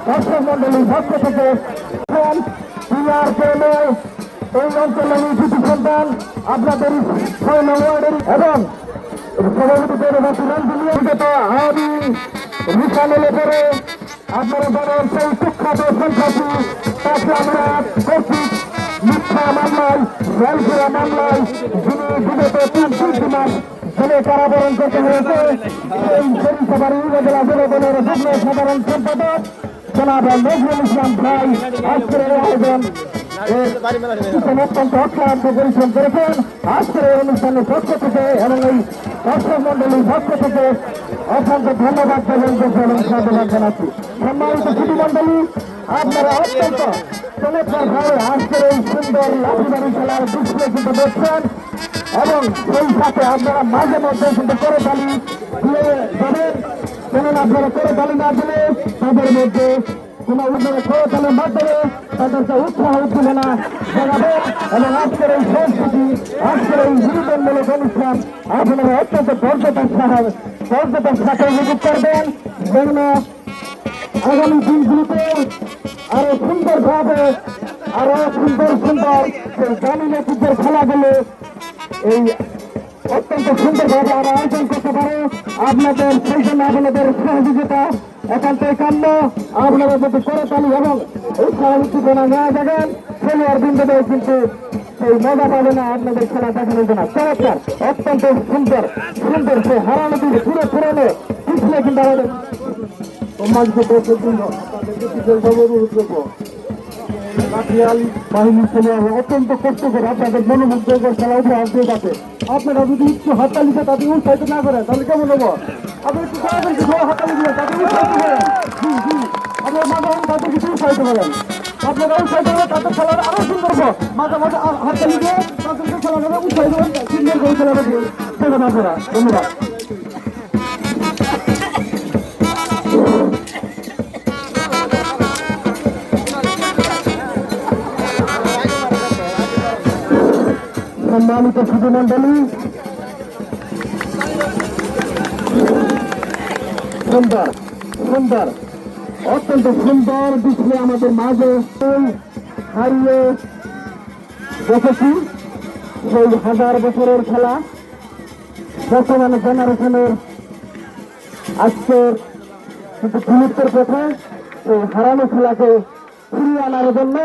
দর্শক মন্ডলীর পক্ষ থেকে এই অঞ্চলের নিযুক্ত সন্তান আপনাদের 6 নং ওয়ার্ডের এবং সভাপতি পৌরবাসী বিগত আওয়ামী মিশালের পরে আপনারা জানেন সেই কুখ্যাত সন্ত্রাসী তাকে আমরা কর্তৃক মিথ্যা মামলায় রেলপুরা মামলায় যিনি বিগত 3 মাস জেলে কারাবরণ করতে হয়েছে সেই পরিষেবার উপজেলা যুবদলের যুগ্ম সাধারণ সম্পাদক জনাব নজরুল ইসলাম ভাই আজকের আয়োজন অত্যন্ত অক্লান্ত পরিশ্রম করেছেন। আজকের এই অনুষ্ঠানের পক্ষ থেকে এবং এই দর্শক মন্ডলীর পক্ষ থেকে অসংখ্য ধন্যবাদ এবং সাধুবাদ জানাচ্ছি। সম্মানিত সুধী মন্ডলী, আপনারা অত্যন্ত চমৎকার ভাবে আজকের এই সুন্দর লাঠিবাড়ি খেলার বিশ্লেষিত দেখছেন এবং সেই সাথে আপনারা মাঝে মধ্যে কিন্তু করে তালি দিয়ে যাবেন। কেননা আপনারা করে তালি না দিলে তাদের মধ্যে কোনো করে তালের মাধ্যমে তাদেরকে উৎসাহ উদ্দীপনা জানাবেন এবং আজকের এই সংস্কৃতি আজকের এই বিনোদনমূলক অনুষ্ঠান আপনারা অত্যন্ত পর্যটন সাথে উপভোগ করবেন যেন আগামী দিনগুলিতে আরো সুন্দরভাবে আরো সুন্দর গ্রামীণ ঐতিহ্যের খেলাগুলো এই অত্যন্ত সুন্দরভাবে আরো আয়োজন করতে পারে। আপনাদের সেই জন্য আপনাদের সহযোগিতা একান্তই কাম্য। আপনারা যদি করে তালি এবং উৎসাহ উদ্দীপনা নেওয়া যাবেন খেলোয়াড় বিন্দুদের কিন্তু সেই মজা পাবে না আপনাদের খেলা দেখানোর জন্য। চমৎকার অত্যন্ত সুন্দর সেই হারানো দিকে পুরো পুরনো পিছলে কিন্তু আমাদের বাহিনী ছেলে অত্যন্ত কষ্ট করে আপনাদের মনোমুগ্ধকর খেলা উপহার দিয়ে থাকে। আপনারা যদি একটু হাততালিতে তাদের উৎসাহিত না করেন তাহলে কেমন হবো? আপনি একটু হাততালি দিবেন তাদের উৎসাহিত করেন। আপনার মাঝে তাদের কিছু উৎসাহিত করেন। আপনারা উৎসাহিত করেন তাদের খেলার আরো সুন্দর মাঝে মাঝে হাততালি দিয়ে তাদেরকে খেলাটা উৎসাহিত করেন সুন্দর করে খেলাটা দিয়ে সেখানে আপনারা। ধন্যবাদ। সম্মানিত সুধী মন্ডলী, সুন্দর অত্যন্ত সুন্দর ডিসপ্লে আমাদের মাঝে হারিয়ে দেখেছি সেই 1000 বছরের খেলা বর্তমানে জেনারেশনের আজকের কিন্তু বিলুপ্তের পথে এই হারানো খেলাকে ফিরিয়ে আনার জন্য